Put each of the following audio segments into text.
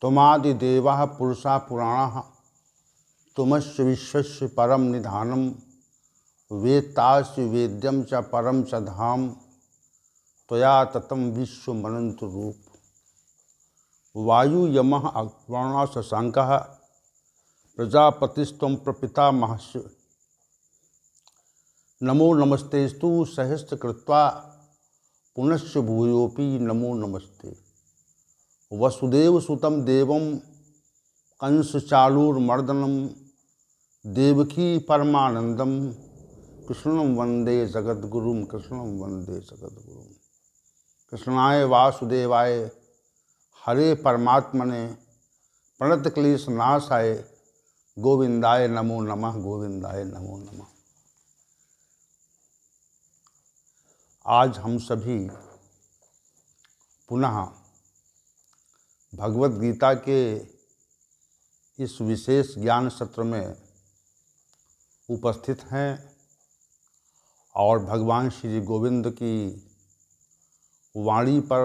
तुमादिदेवाः पुरुषा पुराणाः तुमस्य विश्वस्य परम निधानम वेत्तास्य वेद्यम च परम च धाम त्वया ततं विश्वमनंत रूप। वायु यमः अग्रणा शशांकः प्रजापतिस्त्वं प्रपितामहस्य। नमो नमस्तेस्तु सहस्रकृत्वा पुनश्च भूयोऽपि नमो नमस्ते। वसुदेवसुतं देवं कंसचाणूरमर्दनं देवकी परमानंदम कृष्णं वंदे जगद्गुरुं कृष्णं वंदे जगद्गुरुं। कृष्णाय वासुदेवाय हरे परमात्मने प्रणतक्लेशनाशाय गोविंदाय नमो नमः गोविंदाय नमो नमः। आज हम सभी पुनः भगवत गीता के इस विशेष ज्ञान सत्र में उपस्थित हैं और भगवान श्री गोविंद की वाणी पर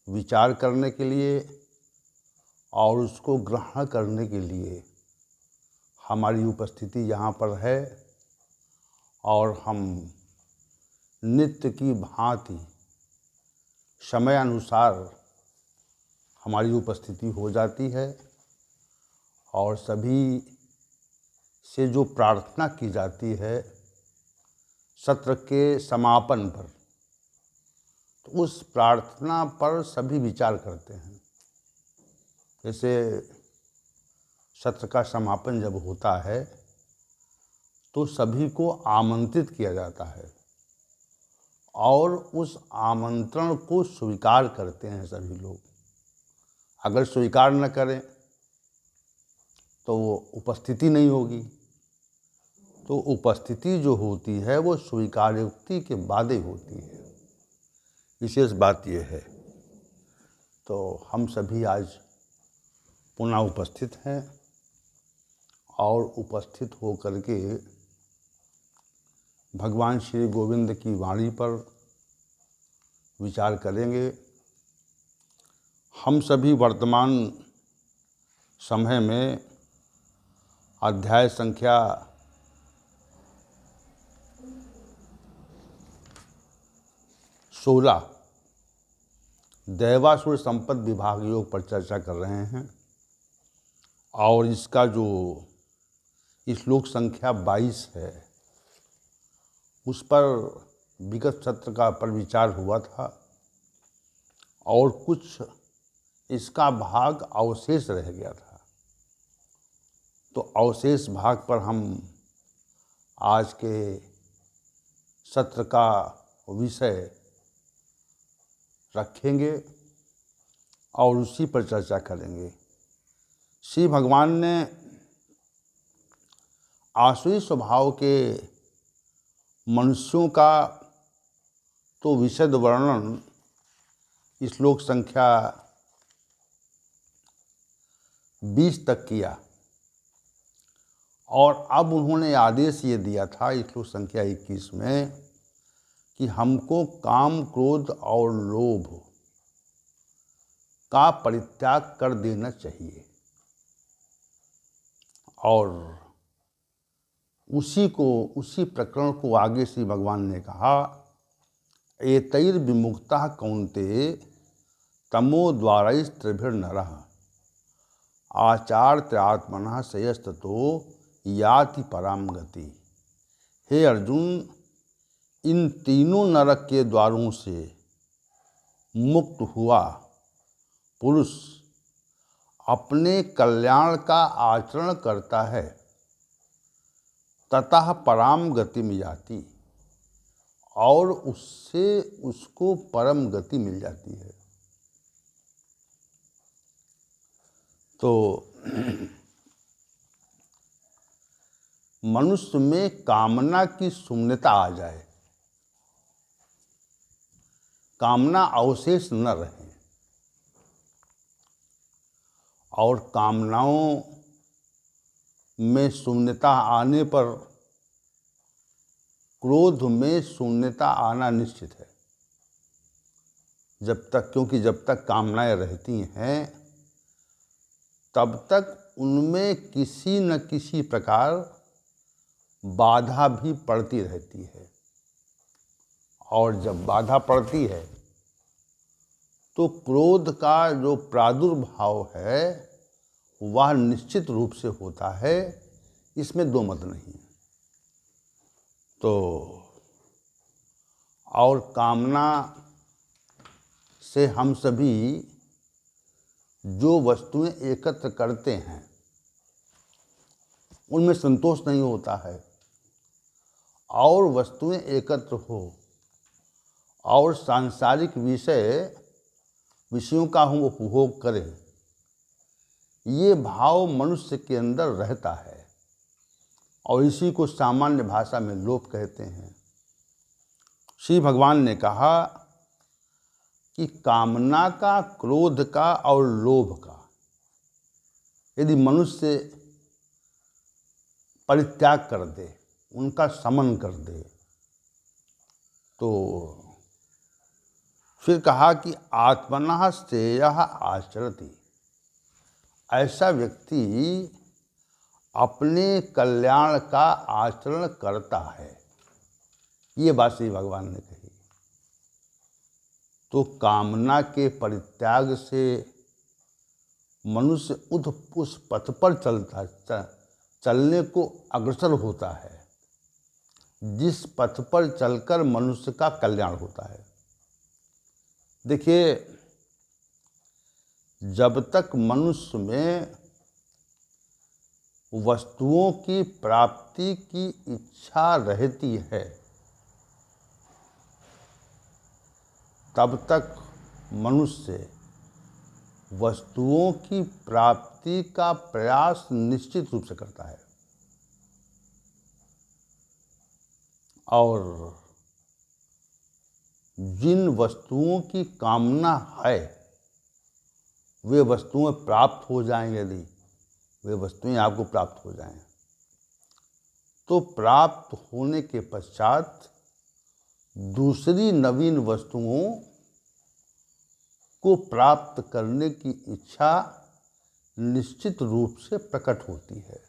विचार करने के लिए और उसको ग्रहण करने के लिए हमारी उपस्थिति यहाँ पर है। और हम नित्य की भांति समय अनुसार हमारी उपस्थिति हो जाती है और सभी से जो प्रार्थना की जाती है सत्र के समापन पर, तो उस प्रार्थना पर सभी विचार करते हैं। जैसे सत्र का समापन जब होता है तो सभी को आमंत्रित किया जाता है और उस आमंत्रण को स्वीकार करते हैं सभी लोग। अगर स्वीकार न करें तो वो उपस्थिति नहीं होगी। तो उपस्थिति जो होती है वो स्वीकारोक्ति के बाद ही होती है। विशेष बात ये है। तो हम सभी आज पुनः उपस्थित हैं और उपस्थित होकर के भगवान श्री गोविंद की वाणी पर विचार करेंगे। हम सभी वर्तमान समय में अध्याय संख्या 16 दैवासुर संपद विभाग योग पर चर्चा कर रहे हैं और इसका जो श्लोक संख्या 22 है उस पर विगत सत्र का पर विचार हुआ था और कुछ इसका भाग अवशेष रह गया था। तो अवशेष भाग पर हम आज के सत्र का विषय रखेंगे और उसी पर चर्चा करेंगे। श्री भगवान ने आसुरी स्वभाव के मनुष्यों का तो विशद वर्णन श्लोक संख्या 20 तक किया और अब उन्होंने आदेश ये दिया था श्लोक संख्या 21 में कि हमको काम क्रोध और लोभ का परित्याग कर देना चाहिए। और उसी प्रकरण को आगे श्री भगवान ने कहा, एतैर विमुक्तः कौन्तेय तमो द्वारैस्त्रिभिर्नरः आचार्यात्मनः श्रेयस्ततो याति पराम गति। हे अर्जुन, इन तीनों नरक के द्वारों से मुक्त हुआ पुरुष अपने कल्याण का आचरण करता है ततः पराम गति में जाती और उससे उसको परम गति मिल जाती है। तो मनुष्य में कामना की शून्यता आ जाए, कामना अवशेष न रहे और कामनाओं में शून्यता आने पर क्रोध में शून्यता आना निश्चित है। जब तक कामनाएं रहती हैं तब तक उनमें किसी न किसी प्रकार बाधा भी पड़ती रहती है। और जब बाधा पड़ती है तो क्रोध का जो प्रादुर्भाव है वह निश्चित रूप से होता है, इसमें दो मत नहीं। तो और कामना से हम सभी जो वस्तुएं एकत्र करते हैं उनमें संतोष नहीं होता है। और वस्तुएं एकत्र हो और सांसारिक विषयों का हम उपभोग करें, ये भाव मनुष्य के अंदर रहता है और इसी को सामान्य भाषा में लोभ कहते हैं। श्री भगवान ने कहा कि कामना का, क्रोध का और लोभ का यदि मनुष्य परित्याग कर दे, उनका शमन कर दे, तो फिर कहा कि आत्मनः श्रेयः आचरति, ऐसा व्यक्ति अपने कल्याण का आचरण करता है। ये बात श्री भगवान ने कही। तो कामना के परित्याग से मनुष्य उस पथ पर चलने को अग्रसर होता है जिस पथ पर चलकर मनुष्य का कल्याण होता है। देखिए, जब तक मनुष्य में वस्तुओं की प्राप्ति की इच्छा रहती है तब तक मनुष्य वस्तुओं की प्राप्ति का प्रयास निश्चित रूप से करता है। और जिन वस्तुओं की कामना है वे वस्तुएं प्राप्त हो जाएं, यदि वे वस्तुएं आपको प्राप्त हो जाएं, तो प्राप्त होने के पश्चात दूसरी नवीन वस्तुओं को प्राप्त करने की इच्छा निश्चित रूप से प्रकट होती है।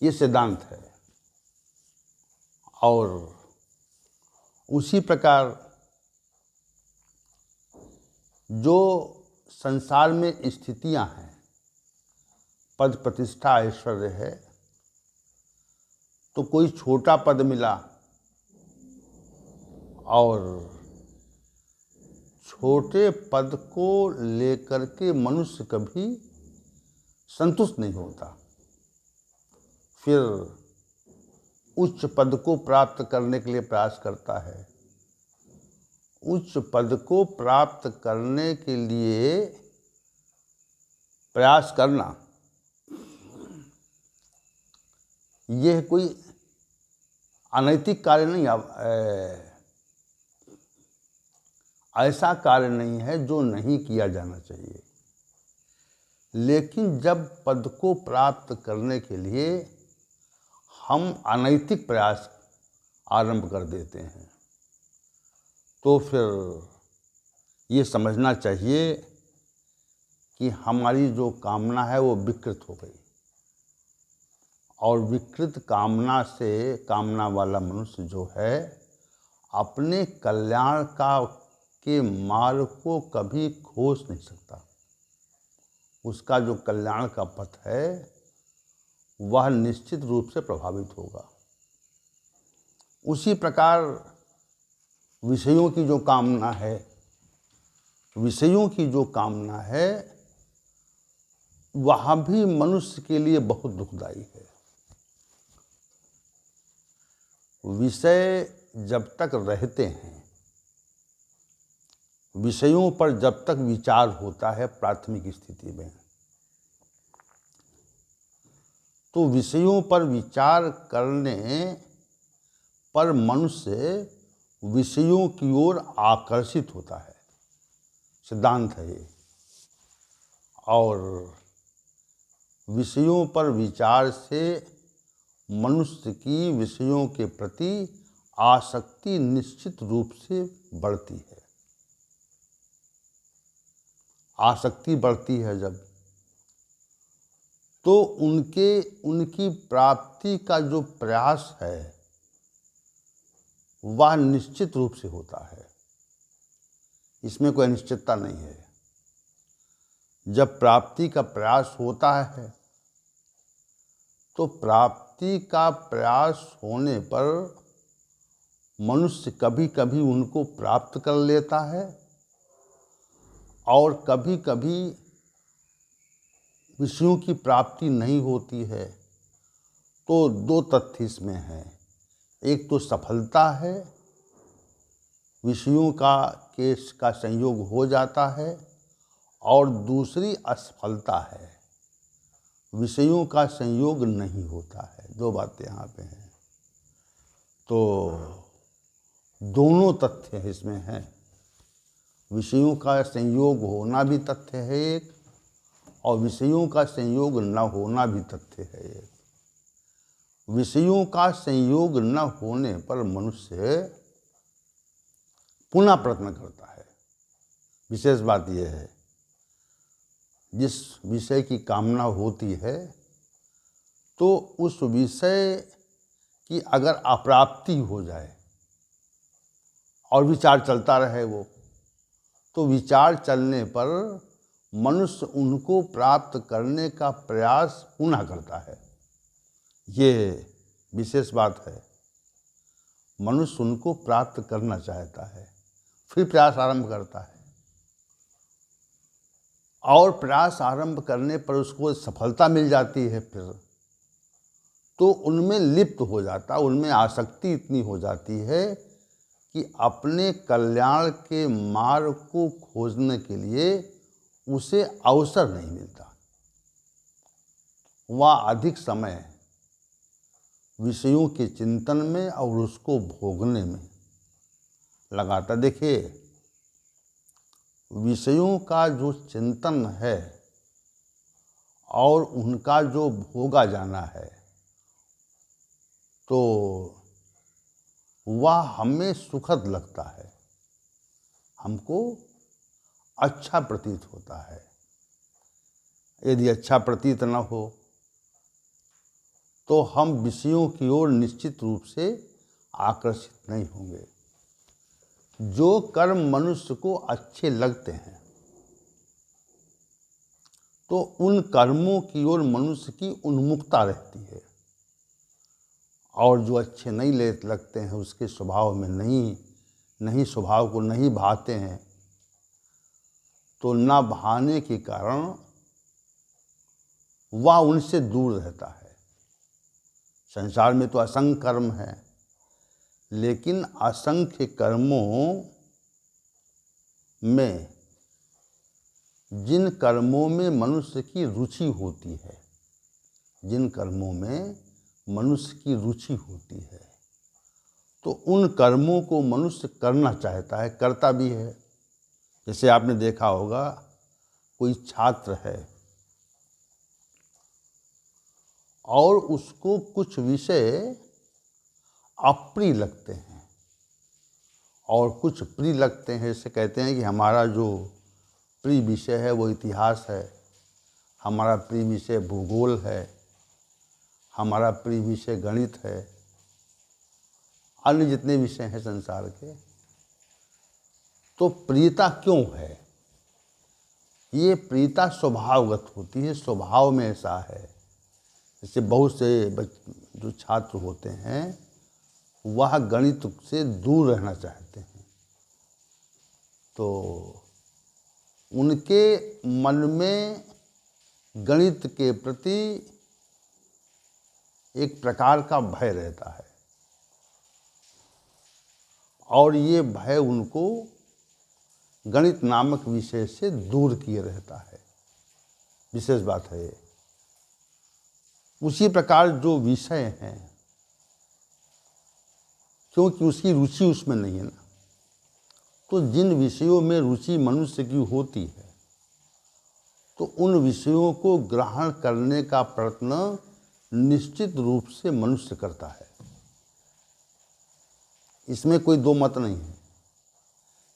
ये सिद्धांत है। और उसी प्रकार जो संसार में स्थितियां हैं, पद प्रतिष्ठा ऐश्वर्य है, तो कोई छोटा पद मिला और छोटे पद को लेकर के मनुष्य कभी संतुष्ट नहीं होता, फिर उच्च पद को प्राप्त करने के लिए प्रयास करता है। उच्च पद को प्राप्त करने के लिए प्रयास करना यह कोई अनैतिक कार्य नहीं, ऐसा कार्य नहीं है जो नहीं किया जाना चाहिए। लेकिन जब पद को प्राप्त करने के लिए हम अनैतिक प्रयास आरंभ कर देते हैं तो फिर ये समझना चाहिए कि हमारी जो कामना है वो विकृत हो गई। और विकृत कामना से कामना वाला मनुष्य जो है अपने कल्याण के मार्ग को कभी खोज नहीं सकता। उसका जो कल्याण का पथ है वह निश्चित रूप से प्रभावित होगा। उसी प्रकार विषयों की जो कामना है, वह भी मनुष्य के लिए बहुत दुखदाई है। विषय जब तक रहते हैं, विषयों पर जब तक विचार होता है प्राथमिक स्थिति में, तो विषयों पर विचार करने पर मनुष्य विषयों की ओर आकर्षित होता है। सिद्धांत है ये। और विषयों पर विचार से मनुष्य की विषयों के प्रति आसक्ति निश्चित रूप से बढ़ती है। आसक्ति बढ़ती है जब, तो उनकी प्राप्ति का जो प्रयास है वह निश्चित रूप से होता है, इसमें कोई अनिश्चितता नहीं है। जब प्राप्ति का प्रयास होता है तो प्राप्ति का प्रयास होने पर मनुष्य कभी कभी उनको प्राप्त कर लेता है और कभी कभी विषयों की प्राप्ति नहीं होती है। तो दो तथ्य इसमें हैं, एक तो सफलता है, विषयों का संयोग हो जाता है, और दूसरी असफलता है, विषयों का संयोग नहीं होता है। दो बातें यहाँ पे हैं, तो दोनों तथ्य इसमें हैं। विषयों का संयोग होना भी तथ्य है एक, और विषयों का संयोग न होना भी तथ्य है एक। विषयों का संयोग न होने पर मनुष्य पुनः प्रयत्न करता है। विशेष बात यह है, जिस विषय की कामना होती है तो उस विषय की अगर अप्राप्ति हो जाए और विचार चलता रहे तो विचार चलने पर मनुष्य उनको प्राप्त करने का प्रयास पुनः करता है। ये विशेष बात है, मनुष्य उनको प्राप्त करना चाहता है, फिर प्रयास आरंभ करता है, और प्रयास आरंभ करने पर उसको सफलता मिल जाती है, फिर तो उनमें लिप्त हो जाता, उनमें आसक्ति इतनी हो जाती है कि अपने कल्याण के मार्ग को खोजने के लिए उसे अवसर नहीं मिलता। वह अधिक समय विषयों के चिंतन में और उसको भोगने में लगाता। देखिए, विषयों का जो चिंतन है और उनका जो भोगा जाना है, तो वह हमें सुखद लगता है, हमको अच्छा प्रतीत होता है। यदि अच्छा प्रतीत न हो तो हम विषयों की ओर निश्चित रूप से आकर्षित नहीं होंगे। जो कर्म मनुष्य को अच्छे लगते हैं तो उन कर्मों की ओर मनुष्य की उन्मुखता रहती है, और जो अच्छे नहीं लगते हैं, उसके स्वभाव में नहीं स्वभाव को नहीं भाते हैं, तो ना भाने के कारण वह उनसे दूर रहता है। संसार में तो असंख्य कर्म है, लेकिन असंख्य कर्मों में जिन कर्मों में मनुष्य की रुचि होती है, जिन कर्मों में मनुष्य की रुचि होती है, तो उन कर्मों को मनुष्य करना चाहता है, करता भी है। जैसे आपने देखा होगा, कोई छात्र है और उसको कुछ विषय अप्रिय लगते हैं और कुछ प्रिय लगते हैं। जैसे कहते हैं कि हमारा जो प्रिय विषय है वो इतिहास है, हमारा प्रिय विषय भूगोल है, हमारा प्रिय विषय गणित है, अन्य जितने विषय हैं संसार के। तो प्रियता क्यों है? ये प्रियता स्वभावगत होती है, स्वभाव में ऐसा है। जैसे बहुत से जो छात्र होते हैं वह गणित से दूर रहना चाहते हैं, तो उनके मन में गणित के प्रति एक प्रकार का भय रहता है, और ये भय उनको गणित नामक विषय से दूर किए रहता है। विशेष बात है ये। उसी प्रकार जो विषय हैं, क्योंकि उसकी रुचि उसमें नहीं है ना, तो जिन विषयों में रुचि मनुष्य की होती है तो उन विषयों को ग्रहण करने का प्रयत्न निश्चित रूप से मनुष्य करता है। इसमें कोई दो मत नहीं है।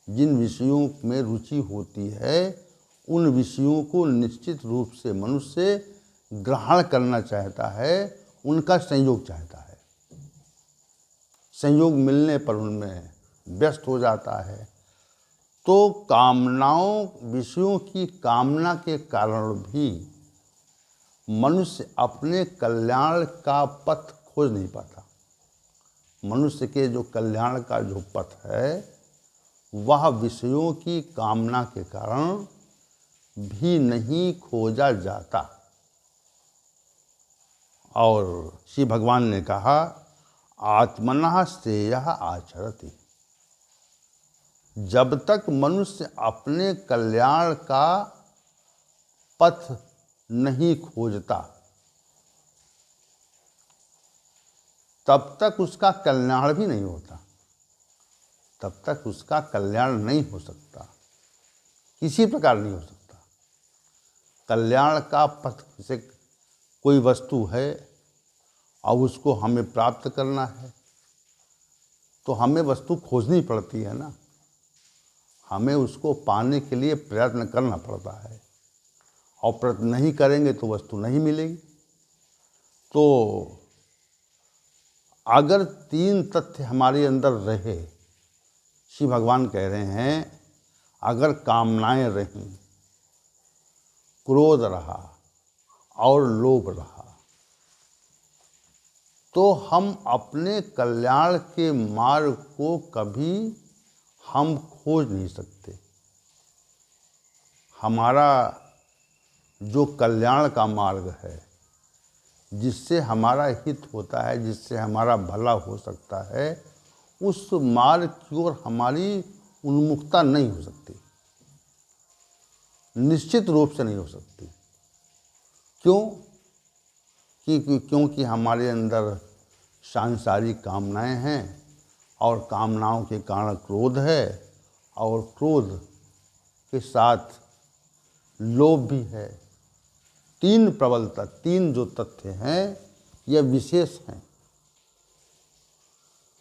जिन विषयों में रुचि होती है उन विषयों को निश्चित रूप से मनुष्य ग्रहण करना चाहता है, उनका संयोग चाहता है। संयोग मिलने पर उनमें व्यस्त हो जाता है। तो कामनाओं, विषयों की कामना के कारण भी मनुष्य अपने कल्याण का पथ खोज नहीं पाता। मनुष्य के जो कल्याण का जो पथ है वह विषयों की कामना के कारण भी नहीं खोजा जाता। और श्री भगवान ने कहा, आत्मनः श्रेयः आचरति। जब तक मनुष्य अपने कल्याण का पथ नहीं खोजता तब तक उसका कल्याण भी नहीं होता, तब तक उसका कल्याण नहीं हो सकता, किसी प्रकार नहीं हो सकता। कल्याण का पथ से कोई वस्तु है और उसको हमें प्राप्त करना है तो हमें वस्तु खोजनी पड़ती है ना, हमें उसको पाने के लिए प्रयत्न करना पड़ता है और प्रयत्न नहीं करेंगे तो वस्तु नहीं मिलेगी। तो अगर 3 तथ्य हमारे अंदर रहे, श्री भगवान कह रहे हैं, अगर कामनाएं रहीं, क्रोध रहा और लोभ रहा, तो हम अपने कल्याण के मार्ग को कभी हम खोज नहीं सकते। हमारा जो कल्याण का मार्ग है, जिससे हमारा हित होता है, जिससे हमारा भला हो सकता है, उस मार्ग की ओर हमारी उन्मुखता नहीं हो सकती, निश्चित रूप से नहीं हो सकती। क्यों? क्योंकि हमारे अंदर सांसारिक कामनाएं हैं और कामनाओं के कारण क्रोध है और क्रोध के साथ लोभ भी है। 3 प्रबलता, 3 जो तथ्य हैं यह विशेष हैं।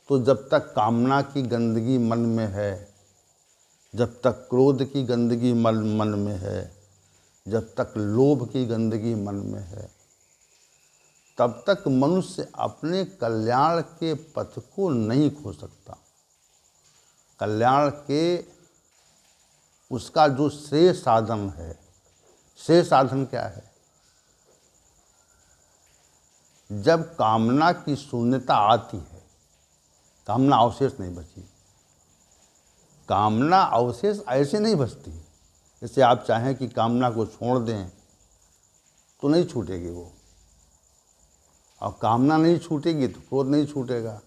तो जब तक कामना की गंदगी मन में है, जब तक क्रोध की गंदगी मन में है, जब तक लोभ की गंदगी मन में है, तब तक मनुष्य अपने कल्याण के पथ को नहीं खो सकता। कल्याण के उसका जो श्रेय साधन है, श्रेय साधन क्या है? जब कामना की शून्यता आती है, कामना अवशेष नहीं बची। कामना अवशेष ऐसे नहीं बचती जैसे आप चाहें कि कामना को छोड़ दें तो नहीं छूटेगी वो, और कामना नहीं छूटेगी तो क्रोध नहीं छूटेगा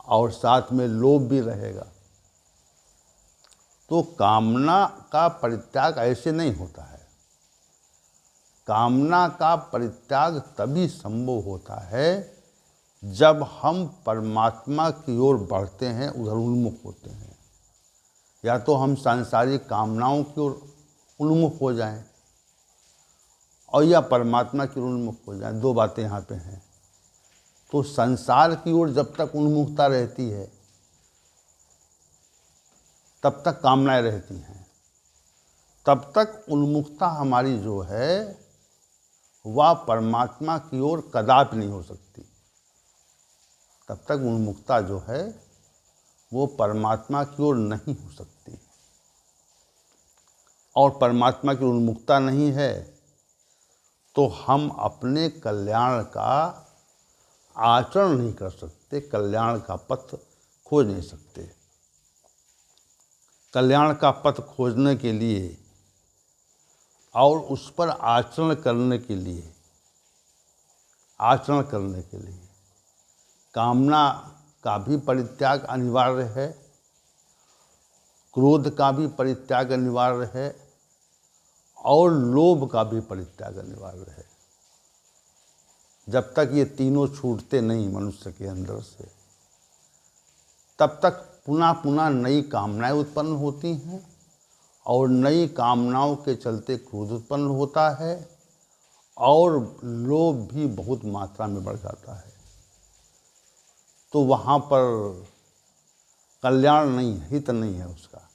और साथ में लोभ भी रहेगा। तो कामना का परित्याग ऐसे नहीं होता है। कामना का परित्याग तभी संभव होता है जब हम परमात्मा की ओर बढ़ते हैं, उधर उन्मुख होते हैं। या तो हम सांसारिक कामनाओं की ओर उन्मुख हो जाएं और या परमात्मा की ओर उन्मुख हो जाएं। 2 बातें यहाँ पे हैं। तो संसार की ओर जब तक उन्मुखता रहती है तब तक कामनाएं रहती हैं, तब तक उन्मुखता हमारी जो है वह परमात्मा की ओर कदापि नहीं हो सकती। तब तक उन्मुखता जो है वो परमात्मा की ओर नहीं हो सकती। और परमात्मा की उन्मुखता नहीं है तो हम अपने कल्याण का आचरण नहीं कर सकते, कल्याण का पथ खोज नहीं सकते। कल्याण का पथ खोजने के लिए और उस पर आचरण करने के लिए कामना का भी परित्याग अनिवार्य है, क्रोध का भी परित्याग अनिवार्य है और लोभ का भी परित्याग अनिवार्य है। जब तक ये तीनों छूटते नहीं मनुष्य के अंदर से, तब तक पुनः पुनः नई कामनाएं उत्पन्न होती हैं और नई कामनाओं के चलते क्रोध उत्पन्न होता है और लोभ भी बहुत मात्रा में बढ़ जाता है। तो वहाँ पर कल्याण नहीं है, हित नहीं है, उसका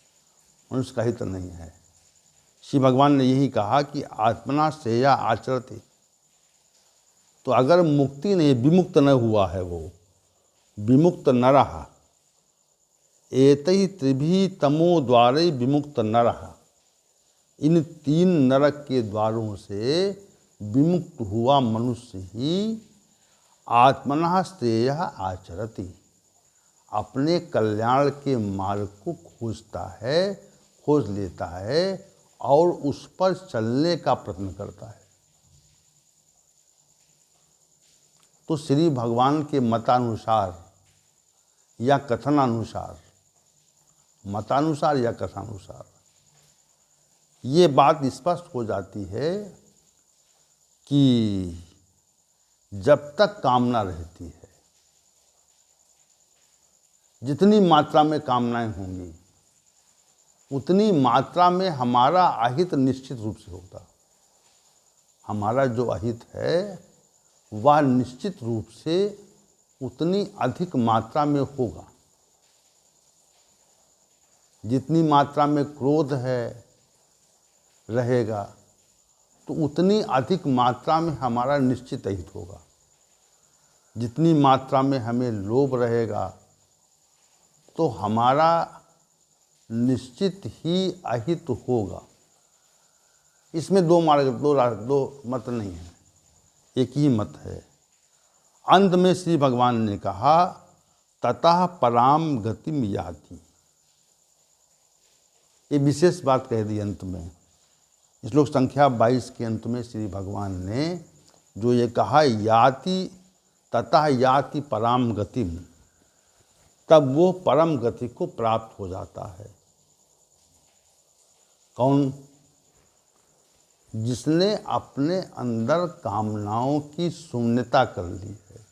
मनुष्य का हित नहीं है। श्री भगवान ने यही कहा कि आत्मना श्रेया आचरति, तो अगर मुक्ति नहीं, विमुक्त न हुआ है, वो विमुक्त न रहा, एतै त्रिभी तमो द्वारे विमुक्त न रहा, इन 3 नरक के द्वारों से विमुक्त हुआ मनुष्य ही आत्मनः श्रेयः आचरति, अपने कल्याण के मार्ग को खोज लेता है और उस पर चलने का प्रयत्न करता है। तो श्री भगवान के मतानुसार या कथनानुसार, मतानुसार या कथानुसार ये बात स्पष्ट हो जाती है कि जब तक कामना रहती है, जितनी मात्रा में कामनाएं होंगी उतनी मात्रा में हमारा अहित निश्चित रूप से होगा। हमारा जो अहित है वह निश्चित रूप से उतनी अधिक मात्रा में होगा। जितनी मात्रा में क्रोध रहेगा तो उतनी अधिक मात्रा में हमारा निश्चित अहित होगा। जितनी मात्रा में हमें लोभ रहेगा तो हमारा निश्चित ही अहित होगा। इसमें दो मत नहीं है, एक ही मत है। अंत में श्री भगवान ने कहा ततः पराम गतिम याति, ये विशेष बात कह दी अंत में। श्लोक संख्या 22 के अंत में श्री भगवान ने जो ये कहा याति ततः याति पराम गतिम, तब वो परम गति को प्राप्त हो जाता है। कौन? जिसने अपने अंदर कामनाओं की शून्यता कर ली है,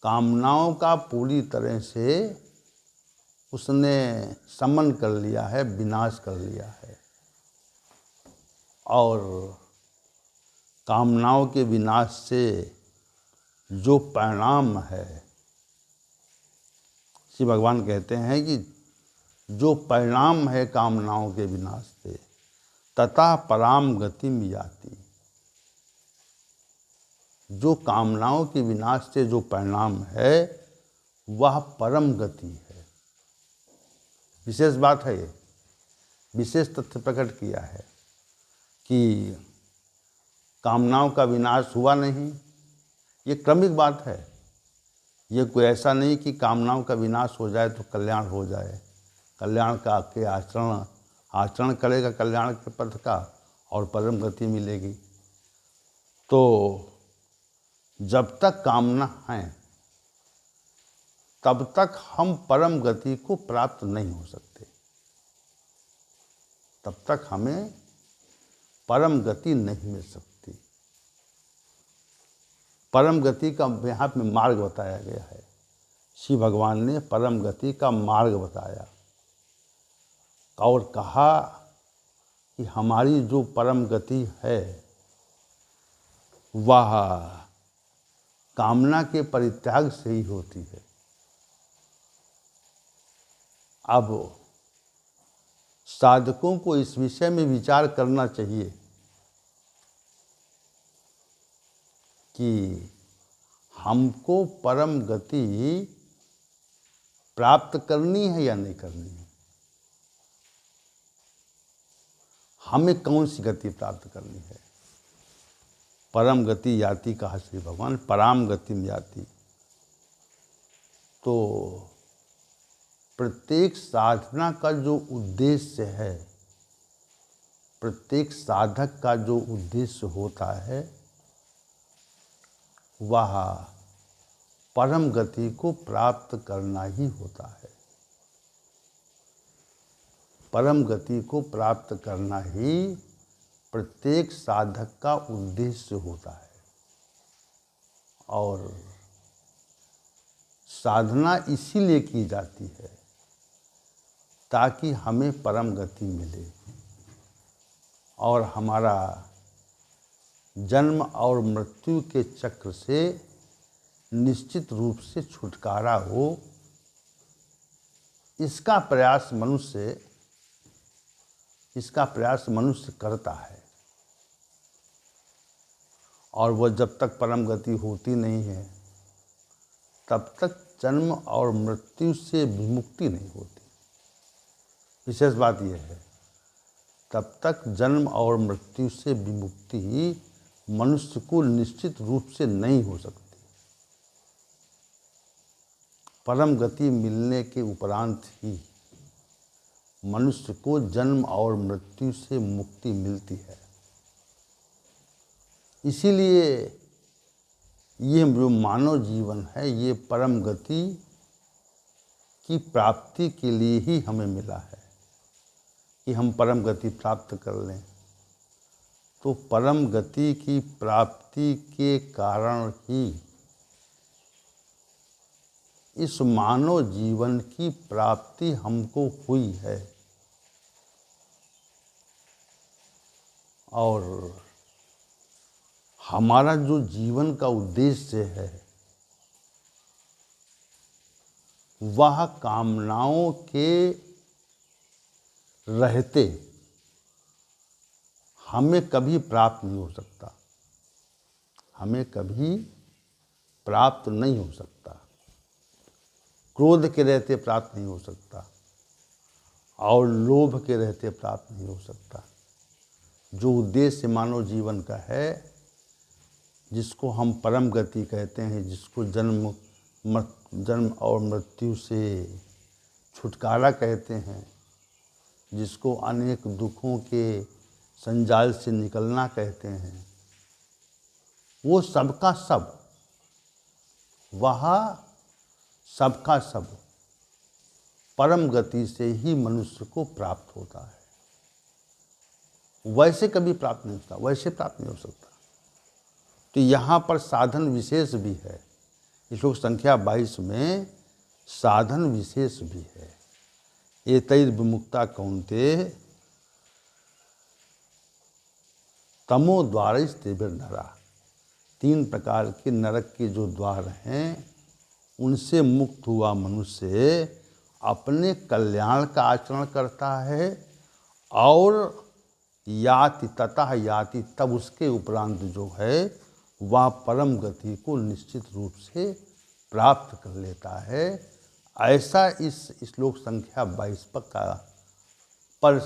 कामनाओं का पूरी तरह से उसने शमन कर लिया है, विनाश कर लिया है। और कामनाओं के विनाश से जो परिणाम है, श्री भगवान कहते हैं कि जो परिणाम है कामनाओं के विनाश से, तथा पराम गतिम याति, जो कामनाओं के विनाश से जो परिणाम है वह परम गति है। विशेष बात है, ये विशेष तथ्य प्रकट किया है कि कामनाओं का विनाश हुआ नहीं, ये क्रमिक बात है। ये कोई ऐसा नहीं कि कामनाओं का विनाश हो जाए तो कल्याण हो जाए। कल्याण का के आचरण करेगा कल्याण के पथ का और परम गति मिलेगी। तो जब तक कामना है तब तक हम परम गति को प्राप्त नहीं हो सकते, तब तक हमें परम गति नहीं मिल सकती। परम गति का यहाँ पे मार्ग बताया गया है। श्री भगवान ने परम गति का मार्ग बताया और कहा कि हमारी जो परम गति है वह कामना के परित्याग से ही होती है। अब साधकों को इस विषय में विचार करना चाहिए कि हमको परम गति प्राप्त करनी है या नहीं करनी है। हमें कौन सी गति प्राप्त करनी है? परम गति याति कहा श्री भगवान, पराम गतिम याति। तो प्रत्येक साधना का जो उद्देश्य है, प्रत्येक साधक का जो उद्देश्य होता है वह परम गति को प्राप्त करना ही होता है। परम गति को प्राप्त करना ही प्रत्येक साधक का उद्देश्य होता है। और साधना इसीलिए की जाती है ताकि हमें परम गति मिले और हमारा जन्म और मृत्यु के चक्र से निश्चित रूप से छुटकारा हो। इसका प्रयास मनुष्य करता है। और वह जब तक परम गति होती नहीं है तब तक जन्म और मृत्यु से विमुक्ति नहीं होती। विशेष बात यह है, तब तक जन्म और मृत्यु से विमुक्ति मनुष्य को निश्चित रूप से नहीं हो सकती। परम गति मिलने के उपरांत ही मनुष्य को जन्म और मृत्यु से मुक्ति मिलती है। इसीलिए ये जो मानव जीवन है ये परम गति की प्राप्ति के लिए ही हमें मिला है कि हम परम गति प्राप्त कर लें। तो परम गति की प्राप्ति के कारण ही इस मानव जीवन की प्राप्ति हमको हुई है। और हमारा जो जीवन का उद्देश्य है वह कामनाओं के रहते हमें कभी प्राप्त नहीं हो सकता, हमें कभी प्राप्त नहीं हो सकता। क्रोध के रहते प्राप्त नहीं हो सकता और लोभ के रहते प्राप्त नहीं हो सकता। जो उद्देश्य मानव जीवन का है, जिसको हम परम गति कहते हैं, जिसको जन्म और मृत्यु से छुटकारा कहते हैं, जिसको अनेक दुखों के संजाल से निकलना कहते हैं, वो सबका सब, वह सबका सब परम गति से ही मनुष्य को प्राप्त होता है। वैसे कभी प्राप्त नहीं होता, वैसे प्राप्त नहीं हो सकता। तो यहाँ पर साधन विशेष भी है। श्लोक संख्या 22 में साधन विशेष भी है। एतैर् विमुक्ता कौन्तेय तमो द्वारैस्त्रिभिर्नरः। 3 प्रकार के नरक के जो द्वार हैं उनसे मुक्त हुआ मनुष्य अपने कल्याण का आचरण करता है और याति ततः याति, तब उसके उपरांत जो है वह परम गति को निश्चित रूप से प्राप्त कर लेता है। ऐसा इस श्लोक संख्या 22 पर